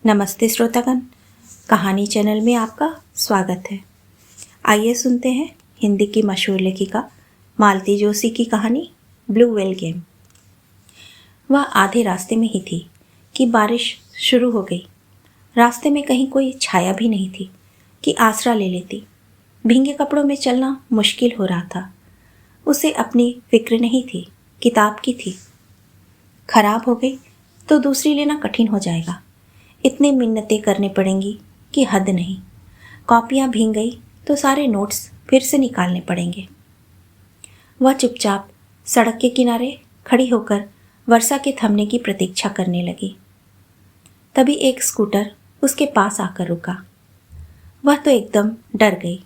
नमस्ते श्रोतागण, कहानी चैनल में आपका स्वागत है। आइए सुनते हैं हिंदी की मशहूर लेखिका मालती जोशी की कहानी ब्लू व्हेल गेम। वह आधे रास्ते में ही थी कि बारिश शुरू हो गई। रास्ते में कहीं कोई छाया भी नहीं थी कि आसरा ले लेती। भींगे कपड़ों में चलना मुश्किल हो रहा था। उसे अपनी फिक्र नहीं थी, किताब की थी। खराब हो गई तो दूसरी लेना कठिन हो जाएगा। इतनी मिन्नतें करनी पड़ेंगी कि हद नहीं। कॉपियाँ भीग गई तो सारे नोट्स फिर से निकालने पड़ेंगे। वह चुपचाप सड़क के किनारे खड़ी होकर वर्षा के थमने की प्रतीक्षा करने लगी। तभी एक स्कूटर उसके पास आकर रुका। वह तो एकदम डर गई।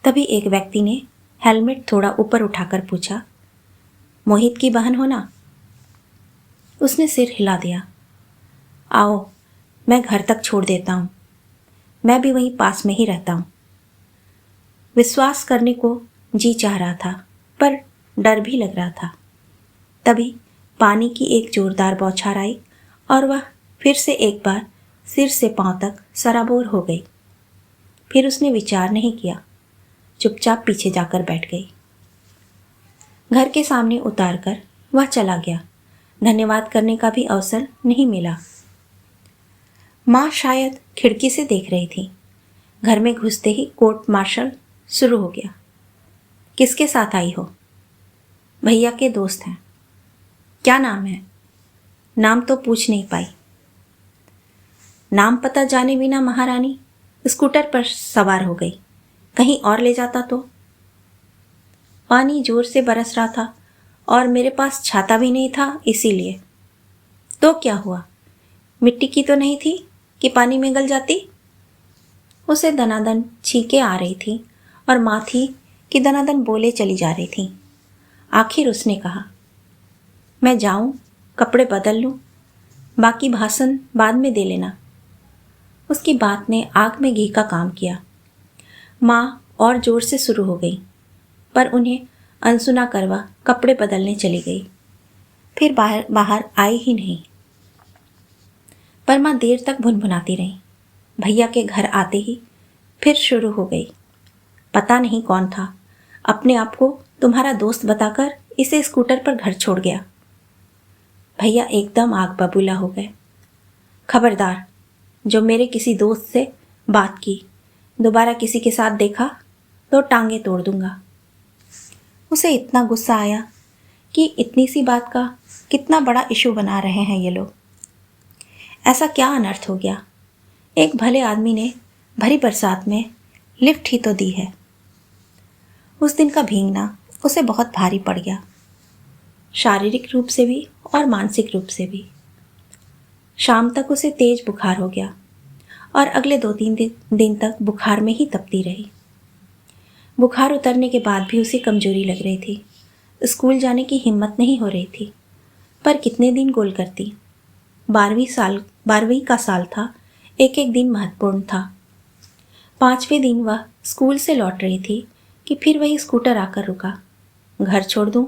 तभी एक व्यक्ति ने हेलमेट थोड़ा ऊपर उठाकर पूछा, मोहित की बहन हो ना? उसने सिर हिला दिया। आओ, मैं घर तक छोड़ देता हूँ। मैं भी वहीं पास में ही रहता हूँ। विश्वास करने को जी चाह रहा था, पर डर भी लग रहा था। तभी पानी की एक जोरदार बौछार आई और वह फिर से एक बार सिर से पांव तक सराबोर हो गई। फिर उसने विचार नहीं किया, चुपचाप पीछे जाकर बैठ गई। घर के सामने उतार कर वह चला गया। धन्यवाद करने का भी अवसर नहीं मिला। माँ शायद खिड़की से देख रही थी। घर में घुसते ही कोर्ट मार्शल शुरू हो गया। किसके साथ आई हो? भैया के दोस्त हैं। क्या नाम है? नाम तो पूछ नहीं पाई। नाम पता जाने बिना महारानी स्कूटर पर सवार हो गई। कहीं और ले जाता तो? पानी जोर से बरस रहा था और मेरे पास छाता भी नहीं था, इसीलिए। तो क्या हुआ? मिट्टी की तो नहीं थी कि पानी में गल जाती? उसे दनादन छींकें आ रही थी और माँ थी कि दनादन बोले चली जा रही थी। आखिर उसने कहा, मैं जाऊं, कपड़े बदल लूं, बाकी भाषण बाद में दे लेना। उसकी बात ने आग में घी का काम किया। माँ और जोर से शुरू हो गई, पर उन्हें अनसुना करवा कपड़े बदलने चली गई। फिर बाहर आई ही नहीं। पर माँ देर तक भुनभुनाती रही। भैया के घर आते ही फिर शुरू हो गई। पता नहीं कौन था, अपने आप को तुम्हारा दोस्त बताकर इसे स्कूटर पर घर छोड़ गया। भैया एकदम आग बबूला हो गए। खबरदार, जो मेरे किसी दोस्त से बात की, दोबारा किसी के साथ देखा तो टांगे तोड़ दूंगा। उसे इतना गुस्सा आया कि इतनी सी बात का कितना बड़ा इशू बना रहे हैं ये लोग। ऐसा क्या अनर्थ हो गया? एक भले आदमी ने भरी बरसात में लिफ्ट ही तो दी है। उस दिन का भीगना उसे बहुत भारी पड़ गया, शारीरिक रूप से भी और मानसिक रूप से भी। शाम तक उसे तेज बुखार हो गया और अगले 2-3 दिन तक बुखार में ही तपती रही। बुखार उतरने के बाद भी उसे कमजोरी लग रही थी। स्कूल जाने की हिम्मत नहीं हो रही थी, पर कितने दिन गोल करती। 12वीं का साल था। एक एक दिन महत्वपूर्ण था। 5वें दिन वह स्कूल से लौट रही थी कि फिर वही स्कूटर आकर रुका। घर छोड़ दूं?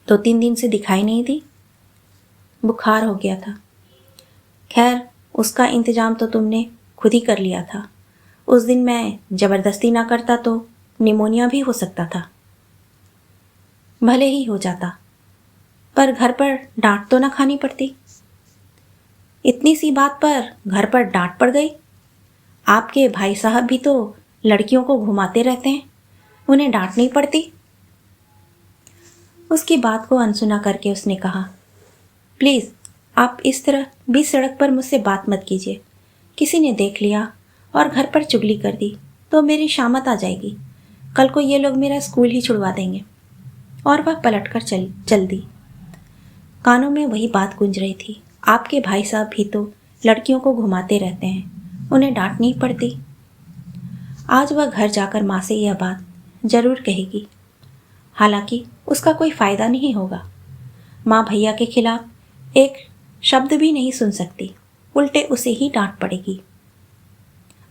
2-3 दिन से दिखाई नहीं दी। बुखार हो गया था। खैर, उसका इंतजाम तो तुमने खुद ही कर लिया था। उस दिन मैं जबरदस्ती ना करता तो निमोनिया भी हो सकता था। भले ही हो जाता, पर घर पर डांट तो ना खानी पड़ती। इतनी सी बात पर घर पर डांट पड़ गई। आपके भाई साहब भी तो लड़कियों को घुमाते रहते हैं, उन्हें डांट नहीं पड़ती। उसकी बात को अनसुना करके उसने कहा, प्लीज़ आप इस तरह बीच सड़क पर मुझसे बात मत कीजिए। किसी ने देख लिया और घर पर चुगली कर दी तो मेरी शामत आ जाएगी। कल को ये लोग मेरा स्कूल ही छुड़वा देंगे। और वह पलटकर चल दी। कानों में वही बात गूंज रही थी, आपके भाई साहब भी तो लड़कियों को घुमाते रहते हैं, उन्हें डांट नहीं पड़ती। आज वह घर जाकर माँ से यह बात जरूर कहेगी। हालांकि उसका कोई फायदा नहीं होगा। माँ भैया के खिलाफ एक शब्द भी नहीं सुन सकती, उल्टे उसे ही डांट पड़ेगी।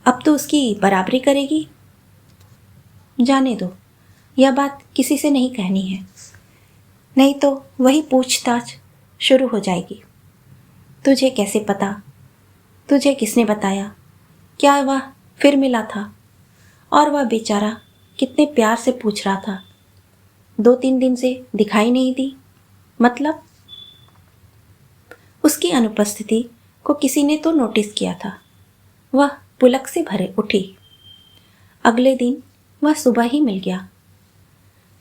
अब तो उसकी बराबरी करेगी। जाने दो, यह बात किसी से नहीं कहनी है, नहीं तो वही पूछताछ शुरू हो जाएगी। तुझे कैसे पता तुझे किसने बताया? क्या वह फिर मिला था? और वह बेचारा कितने प्यार से पूछ रहा था। 2-3 दिन से दिखाई नहीं दी। मतलब उसकी अनुपस्थिति को किसी ने तो नोटिस किया था। वह पुलक से भरे उठी। अगले दिन वह सुबह ही मिल गया।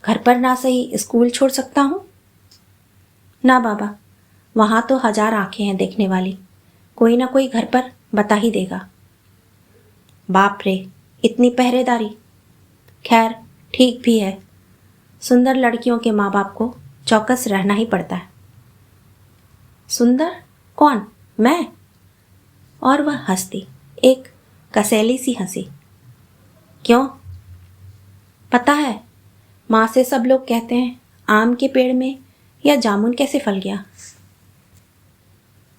घर पर ना सही स्कूल छोड़ सकता हूँ? ना बाबा, वहाँ तो 1000 आंखें हैं देखने वाली। कोई ना कोई घर पर बता ही देगा। बाप रे, इतनी पहरेदारी। खैर, ठीक भी है। सुंदर लड़कियों के माँ बाप को चौकस रहना ही पड़ता है। सुंदर? कौन? मैं? और वह हंसती, एक कसैली सी हंसी। क्यों? पता है, माँ से सब लोग कहते हैं आम के पेड़ में या जामुन कैसे फल गया।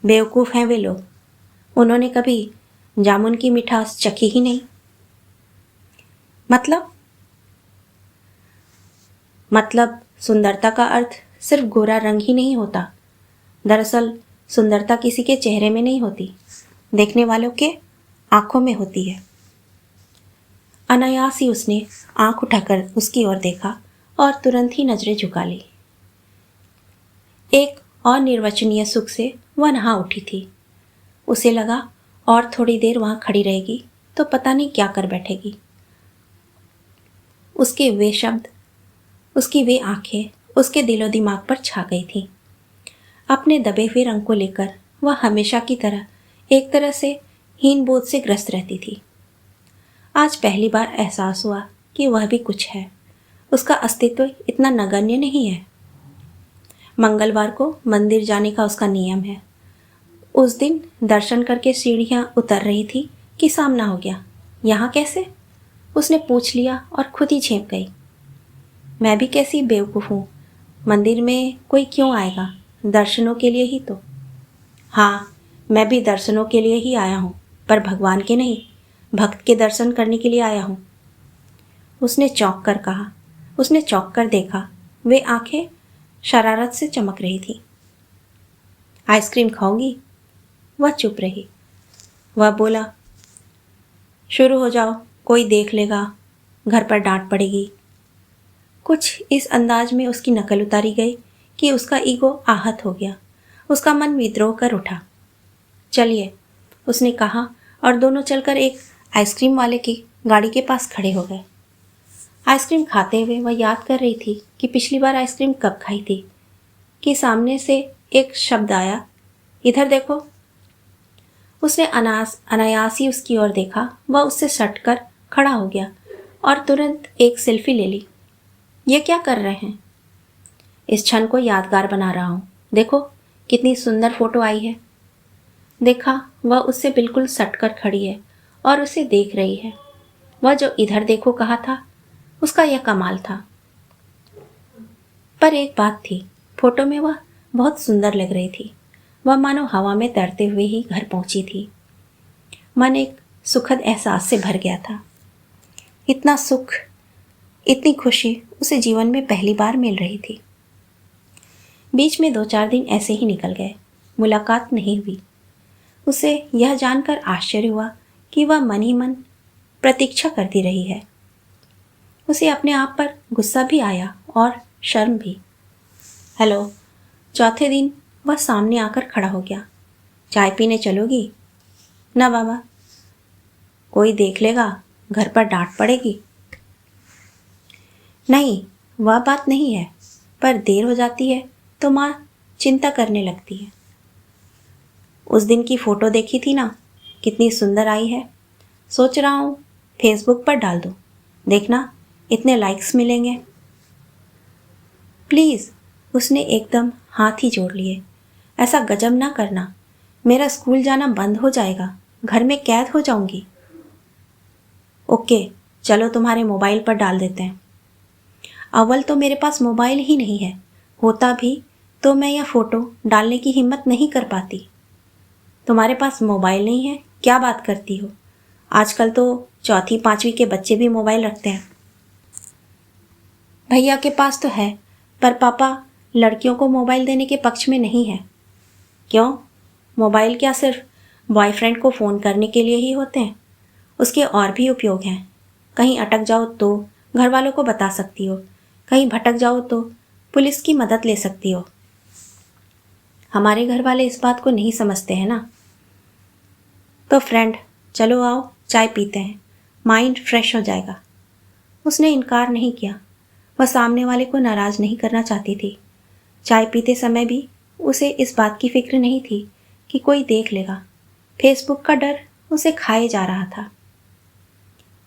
बेवकूफ़ हैं वे लोग, उन्होंने कभी जामुन की मिठास चखी ही नहीं। मतलब सुंदरता का अर्थ सिर्फ गोरा रंग ही नहीं होता। दरअसल सुंदरता किसी के चेहरे में नहीं होती, देखने वालों के आंखों में होती है। अनायास ही उसने आंख उठाकर उसकी ओर देखा और तुरंत ही नजरें झुका ली। एक अनिर्वचनीय सुख से वह नहा उठी थी। उसे लगा और थोड़ी देर वहां खड़ी रहेगी तो पता नहीं क्या कर बैठेगी। उसके वे शब्द, उसकी वे आंखें उसके दिलो दिमाग पर छा गई थी। अपने दबे हुए रंग को लेकर वह हमेशा की तरह एक तरह से हीन बोध से ग्रस्त रहती थी। आज पहली बार एहसास हुआ कि वह भी कुछ है, उसका अस्तित्व इतना नगण्य नहीं है। मंगलवार को मंदिर जाने का उसका नियम है। उस दिन दर्शन करके सीढ़ियां उतर रही थी कि सामना हो गया। यहाँ कैसे? उसने पूछ लिया और खुद ही झेप गई। मैं भी कैसी बेवकूफ़ हूँ। मंदिर में कोई क्यों आएगा? दर्शनों के लिए ही तो। हाँ, मैं भी दर्शनों के लिए ही आया हूँ, पर भगवान के नहीं, भक्त के दर्शन करने के लिए आया हूँ। उसने चौंक कर कहा। उसने चौंक कर देखा। वे आंखें शरारत से चमक रही थी। आइसक्रीम खाओगी? वह चुप रही। वह बोला, शुरू हो जाओ, कोई देख लेगा, घर पर डांट पड़ेगी। कुछ इस अंदाज में उसकी नकल उतारी गई कि उसका ईगो आहत हो गया। उसका मन विद्रोह कर उठा। चलिए, उसने कहा और दोनों चलकर एक आइसक्रीम वाले की गाड़ी के पास खड़े हो गए। आइसक्रीम खाते हुए वह याद कर रही थी कि पिछली बार आइसक्रीम कब खाई थी, कि सामने से एक शब्द आया, इधर देखो। उसने अनायास ही उसकी ओर देखा। वह उससे सटकर खड़ा हो गया और तुरंत एक सेल्फी ले ली। ये क्या कर रहे हैं? इस क्षण को यादगार बना रहा हूँ। देखो कितनी सुंदर फोटो आई है। देखा, वह उससे बिल्कुल सटकर खड़ी है और उसे देख रही है। वह जो इधर देखो कहा था, उसका यह कमाल था। पर एक बात थी, फोटो में वह बहुत सुंदर लग रही थी। वह मानो हवा में तैरते हुए ही घर पहुंची थी। मन एक सुखद एहसास से भर गया था। इतना सुख, इतनी खुशी उसे जीवन में पहली बार मिल रही थी। बीच में 2-4 दिन ऐसे ही निकल गए। मुलाकात नहीं हुई। उसे यह जानकर आश्चर्य हुआ कि वह मन ही मन प्रतीक्षा करती रही है। उसे अपने आप पर गुस्सा भी आया और शर्म भी। हेलो। चौथे दिन वह सामने आकर खड़ा हो गया। चाय पीने चलोगी? ना बाबा। कोई देख लेगा, घर पर डांट पड़ेगी। नहीं, वह बात नहीं है, पर देर हो जाती है तो माँ चिंता करने लगती है। उस दिन की फ़ोटो देखी थी ना, कितनी सुंदर आई है। सोच रहा हूँ फेसबुक पर डाल दूँ, देखना इतने लाइक्स मिलेंगे। प्लीज़। उसने एकदम हाथ ही जोड़ लिए। ऐसा गजब ना करना, मेरा स्कूल जाना बंद हो जाएगा, घर में कैद हो जाऊंगी। ओके, चलो तुम्हारे मोबाइल पर डाल देते हैं। अव्वल तो मेरे पास मोबाइल ही नहीं है, होता भी तो मैं यह फ़ोटो डालने की हिम्मत नहीं कर पाती। तुम्हारे पास मोबाइल नहीं है, क्या बात करती हो? आजकल तो 4वीं-5वीं के बच्चे भी मोबाइल रखते हैं। भैया के पास तो है, पर पापा लड़कियों को मोबाइल देने के पक्ष में नहीं है। क्यों? मोबाइल क्या सिर्फ बॉयफ्रेंड को फ़ोन करने के लिए ही होते हैं, उसके और भी उपयोग हैं। कहीं अटक जाओ तो घर वालों को बता सकती हो, कहीं भटक जाओ तो पुलिस की मदद ले सकती हो। हमारे घर वाले इस बात को नहीं समझते हैं ना। तो फ्रेंड, चलो आओ चाय पीते हैं, माइंड फ्रेश हो जाएगा। उसने इनकार नहीं किया। वह सामने वाले को नाराज़ नहीं करना चाहती थी। चाय पीते समय भी उसे इस बात की फिक्र नहीं थी कि कोई देख लेगा। फेसबुक का डर उसे खाए जा रहा था।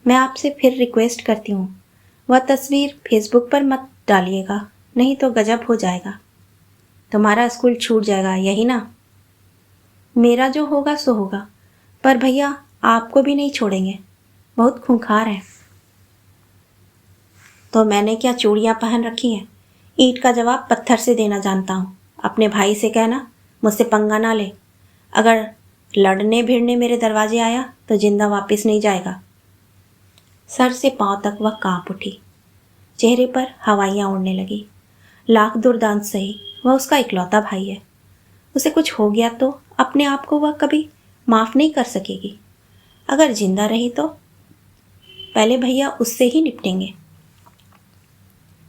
मैं आपसे फिर रिक्वेस्ट करती हूँ, वह तस्वीर फेसबुक पर मत डालिएगा, नहीं तो गजब हो जाएगा। तुम्हारा स्कूल छूट जाएगा, यही ना? मेरा जो होगा सो होगा, पर भैया आपको भी नहीं छोड़ेंगे, बहुत खूंखार हैं। तो मैंने क्या चूड़ियाँ पहन रखी हैं? ईंट का जवाब पत्थर से देना जानता हूँ। अपने भाई से कहना मुझसे पंगा ना ले। अगर लड़ने भिड़ने मेरे दरवाजे आया तो जिंदा वापस नहीं जाएगा। सर से पांव तक वह कांप उठी। चेहरे पर हवाइयाँ उड़ने लगी। लाख दुर्दांत सही, वह उसका इकलौता भाई है। उसे कुछ हो गया तो अपने आप को वह कभी माफ़ नहीं कर सकेगी। अगर जिंदा रही तो पहले भैया उससे ही निपटेंगे।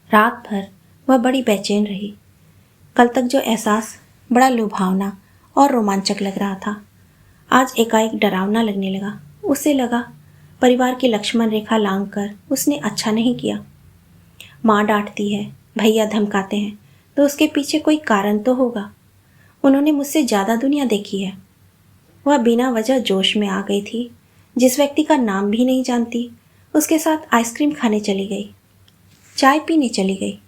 रात भर वह बड़ी बेचैन रही। कल तक जो एहसास बड़ा लुभावना और रोमांचक लग रहा था, आज एकाएक डरावना लगने लगा। उसे लगा परिवार की लक्ष्मण रेखा लांघ कर उसने अच्छा नहीं किया। माँ डांटती है, भैया धमकाते हैं, तो उसके पीछे कोई कारण तो होगा। उन्होंने मुझसे ज़्यादा दुनिया देखी है। वह बिना वजह जोश में आ गई थी। जिस व्यक्ति का नाम भी नहीं जानती, उसके साथ आइसक्रीम खाने चली गई, चाय पीने चली गई,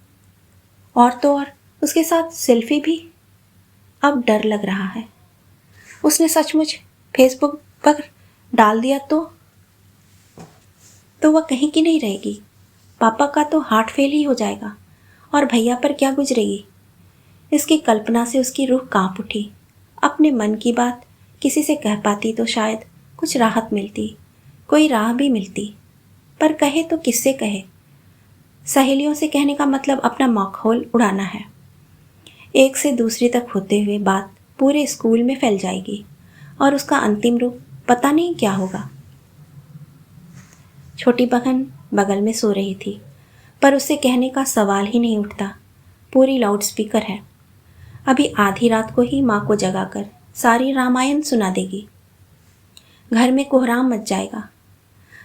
और तो और उसके साथ सेल्फी भी। अब डर लग रहा है, उसने सचमुच फेसबुक पर डाल दिया तो वह कहीं की नहीं रहेगी। पापा का तो हार्ट फेल ही हो जाएगा, और भैया पर क्या गुजरेगी। इसकी कल्पना से उसकी रूह कांप उठी। अपने मन की बात किसी से कह पाती तो शायद कुछ राहत मिलती, कोई राह भी मिलती। पर कहे तो किससे कहे? सहेलियों से कहने का मतलब अपना माहौल उड़ाना है। एक से दूसरी तक होते हुए बात पूरे स्कूल में फैल जाएगी, और उसका अंतिम रूप पता नहीं क्या होगा। छोटी बहन बगल में सो रही थी, पर उसे कहने का सवाल ही नहीं उठता। पूरी लाउड स्पीकर है। अभी आधी रात को ही माँ को जगाकर सारी रामायण सुना देगी। घर में कोहराम मच जाएगा।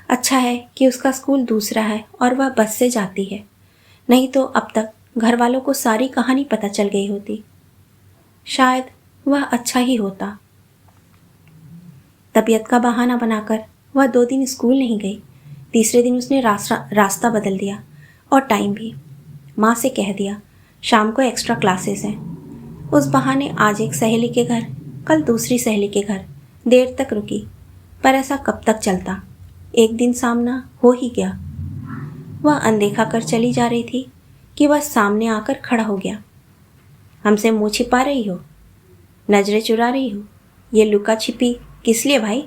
अच्छा है कि उसका स्कूल दूसरा है और वह बस से जाती है, नहीं तो अब तक घर वालों को सारी कहानी पता चल गई होती। शायद वह अच्छा ही होता। तबीयत का बहाना बनाकर वह 2 दिन स्कूल नहीं गई। तीसरे दिन उसने रास्ता बदल दिया, और टाइम भी। माँ से कह दिया शाम को एक्स्ट्रा क्लासेस हैं। उस बहाने आज एक सहेली के घर, कल दूसरी सहेली के घर देर तक रुकी। पर ऐसा कब तक चलता? एक दिन सामना हो ही गया। वह अनदेखा कर चली जा रही थी कि वह सामने आकर खड़ा हो गया। हमसे मुँह छिपा रही हो, नजरें चुरा रही हो, ये लुका छिपी किस लिए भाई?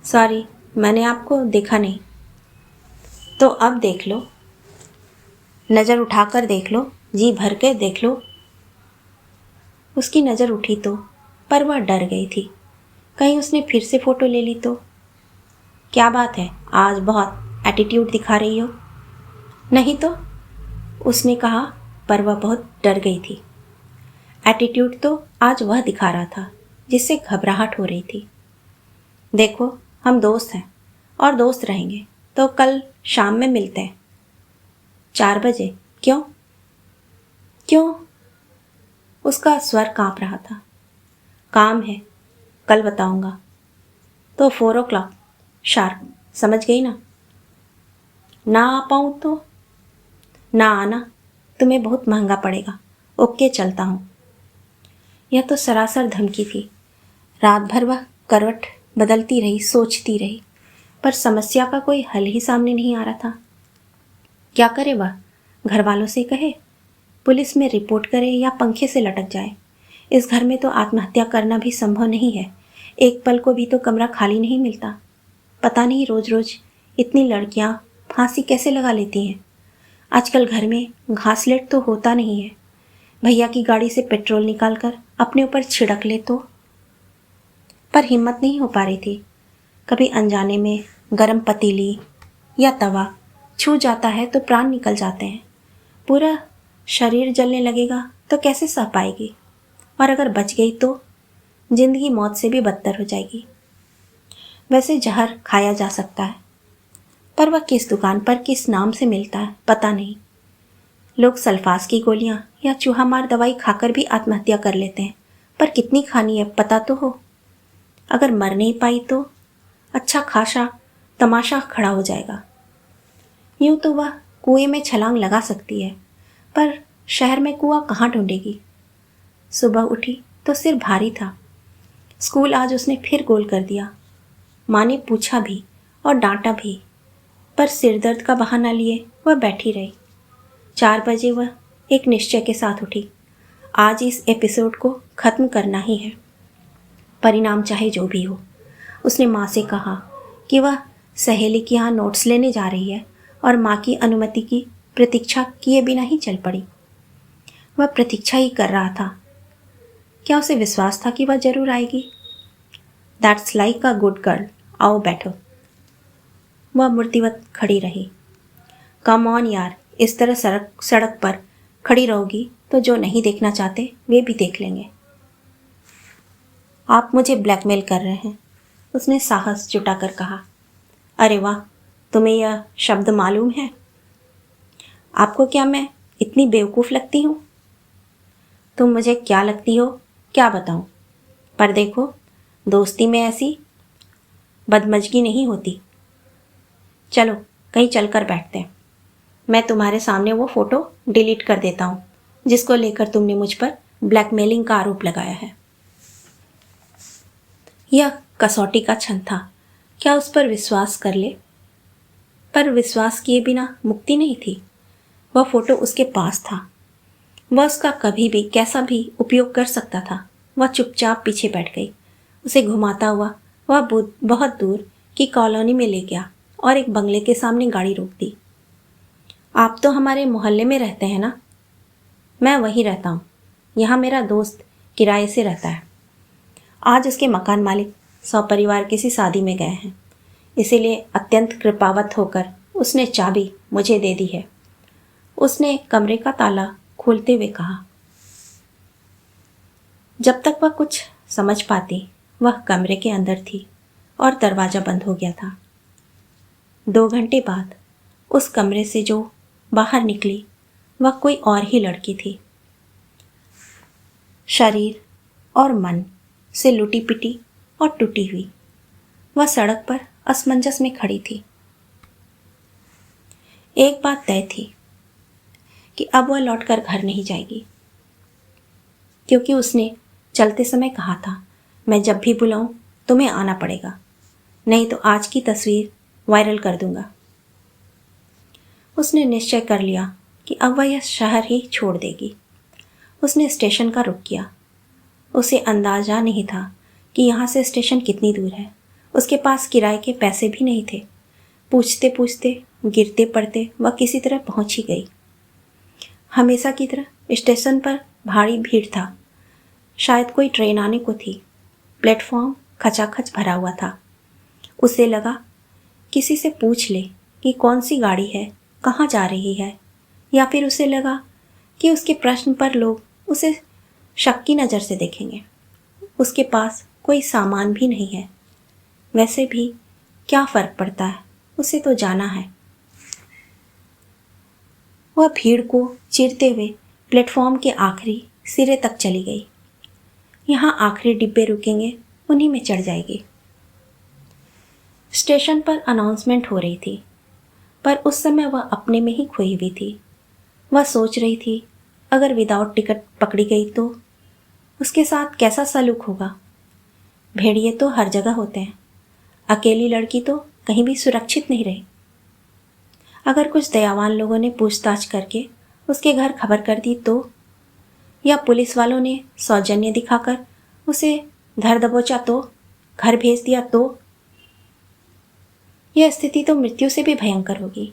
सॉरी, मैंने आपको देखा नहीं। तो अब देख लो, नज़र उठाकर देख लो, जी भर के देख लो। उसकी नज़र उठी तो, पर वह डर गई थी। कहीं उसने फिर से फ़ोटो ले ली तो? क्या बात है, आज बहुत एटीट्यूड दिखा रही हो। नहीं तो, उसने कहा, पर वह बहुत डर गई थी। एटीट्यूड तो आज वह दिखा रहा था जिससे घबराहट हो रही थी। देखो, हम दोस्त हैं और दोस्त रहेंगे, तो कल शाम में मिलते हैं 4 बजे। क्यों? क्यों? उसका स्वर कांप रहा था। काम है, कल बताऊंगा। तो 4 o'clock शार्प, समझ गई ना? ना आ पाऊँ तो? ना आना, तुम्हें बहुत महंगा पड़ेगा। ओके, चलता हूँ। यह तो सरासर धमकी थी। रात भर वह करवट बदलती रही, सोचती रही, पर समस्या का कोई हल ही सामने नहीं आ रहा था। क्या करे वह? घर वालों से कहे, पुलिस में रिपोर्ट करे, या पंखे से लटक जाए। इस घर में तो आत्महत्या करना भी संभव नहीं है। एक पल को भी तो कमरा खाली नहीं मिलता। पता नहीं रोज रोज इतनी लड़कियां फांसी कैसे लगा लेती हैं। आजकल घर में घासलेट तो होता नहीं है। भैया की गाड़ी से पेट्रोल निकाल कर अपने ऊपर छिड़क ले तो। पर हिम्मत नहीं हो पा रही थी। कभी अनजाने में गरम पतीली या तवा छू जाता है तो प्राण निकल जाते हैं। पूरा शरीर जलने लगेगा तो कैसे सह पाएगी, और अगर बच गई तो जिंदगी मौत से भी बदतर हो जाएगी। वैसे जहर खाया जा सकता है, पर वह किस दुकान पर किस नाम से मिलता है पता नहीं। लोग सल्फास की गोलियां या चूहा मार दवाई खाकर भी आत्महत्या कर लेते हैं, पर कितनी खानी है पता तो हो। अगर मर नहीं पाई तो अच्छा खासा तमाशा खड़ा हो जाएगा। यूं तो वह कुएं में छलांग लगा सकती है, पर शहर में कुआं कहाँ ढूंढेगी। सुबह उठी तो सिर भारी था। स्कूल आज उसने फिर गोल कर दिया। माँ ने पूछा भी और डांटा भी, पर सिरदर्द का बहाना लिए वह बैठी रही। 4 बजे वह एक निश्चय के साथ उठी। आज इस एपिसोड को ख़त्म करना ही है, परिणाम चाहे जो भी हो। उसने माँ से कहा कि वह सहेली के यहाँ नोट्स लेने जा रही है और माँ की अनुमति की प्रतीक्षा किए बिना ही चल पड़ी। वह प्रतीक्षा ही कर रहा था। क्या उसे विश्वास था कि वह जरूर आएगी? That's like a good girl, आओ बैठो। वह मूर्तिवत खड़ी रही। कम ऑन यार, इस तरह सड़क पर खड़ी रहोगी तो जो नहीं देखना चाहते वे भी देख लेंगे। आप मुझे ब्लैकमेल कर रहे हैं, उसने साहस जुटाकर कहा। अरे वाह, तुम्हें यह शब्द मालूम है? आपको क्या मैं इतनी बेवकूफ़ लगती हूँ? तुम मुझे क्या लगती हो क्या बताऊँ, पर देखो दोस्ती में ऐसी बदमजगी नहीं होती। चलो कहीं चलकर बैठते हैं। मैं तुम्हारे सामने वो फ़ोटो डिलीट कर देता हूँ जिसको लेकर तुमने मुझ पर ब्लैकमेलिंग का आरोप लगाया है। यह कसौटी का क्षण था, क्या उस पर विश्वास कर ले? पर विश्वास किए बिना मुक्ति नहीं थी। वह फ़ोटो उसके पास था, वह उसका कभी भी कैसा भी उपयोग कर सकता था। वह चुपचाप पीछे बैठ गई। उसे घुमाता हुआ वह बहुत दूर की कॉलोनी में ले गया और एक बंगले के सामने गाड़ी रोक दी। आप तो हमारे मोहल्ले में रहते हैं ना? मैं वहीं रहता हूँ। यहाँ मेरा दोस्त किराए से रहता है। आज उसके मकान मालिक सपरिवार किसी शादी में गए हैं, इसीलिए अत्यंत कृपावत होकर उसने चाबी मुझे दे दी है। उसने कमरे का ताला खोलते हुए कहा। जब तक वह कुछ समझ पाती, वह कमरे के अंदर थी और दरवाज़ा बंद हो गया था। 2 घंटे बाद उस कमरे से जो बाहर निकली वह कोई और ही लड़की थी। शरीर और मन से लुटी पिटी और टूटी हुई वह सड़क पर असमंजस में खड़ी थी। एक बात तय थी कि अब वह लौटकर घर नहीं जाएगी, क्योंकि उसने चलते समय कहा था, मैं जब भी बुलाऊं तुम्हें आना पड़ेगा, नहीं तो आज की तस्वीर वायरल कर दूंगा। उसने निश्चय कर लिया कि अब वह यह शहर ही छोड़ देगी। उसने स्टेशन का रुख किया। उसे अंदाजा नहीं था कि यहाँ से स्टेशन कितनी दूर है। उसके पास किराए के पैसे भी नहीं थे। पूछते पूछते, गिरते पड़ते वह किसी तरह पहुँच ही गई। हमेशा की तरह स्टेशन पर भारी भीड़ था। शायद कोई ट्रेन आने को थी। प्लेटफॉर्म खचाखच भरा हुआ था। उसे लगा किसी से पूछ ले कि कौन सी गाड़ी है, कहाँ जा रही है, या फिर उसे लगा कि उसके प्रश्न पर लोग उसे शक की नज़र से देखेंगे। उसके पास कोई सामान भी नहीं है। वैसे भी क्या फ़र्क पड़ता है, उसे तो जाना है। वह भीड़ को चीरते हुए प्लेटफॉर्म के आखिरी सिरे तक चली गई। यहाँ आखिरी डिब्बे रुकेंगे, उन्हीं में चढ़ जाएगी। स्टेशन पर अनाउंसमेंट हो रही थी, पर उस समय वह अपने में ही खोई हुई थी। वह सोच रही थी, अगर विदाउट टिकट पकड़ी गई तो उसके साथ कैसा सलूक होगा। भेड़िए तो हर जगह होते हैं, अकेली लड़की तो कहीं भी सुरक्षित नहीं रही। अगर कुछ दयावान लोगों ने पूछताछ करके उसके घर खबर कर दी तो, या पुलिस वालों ने सौजन्य दिखाकर उसे धर दबोचा तो, घर भेज दिया तो, यह स्थिति तो मृत्यु से भी भयंकर होगी।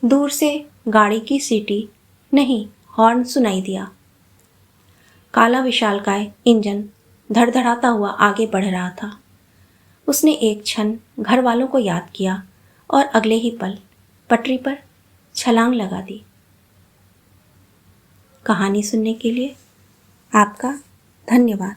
दूर से गाड़ी की सीटी नहीं, हॉर्न सुनाई दिया। काला विशालकाय इंजन धड़धड़ाता हुआ आगे बढ़ रहा था। उसने एक क्षण घर वालों को याद किया और अगले ही पल पटरी पर छलांग लगा दी। कहानी सुनने के लिए आपका धन्यवाद।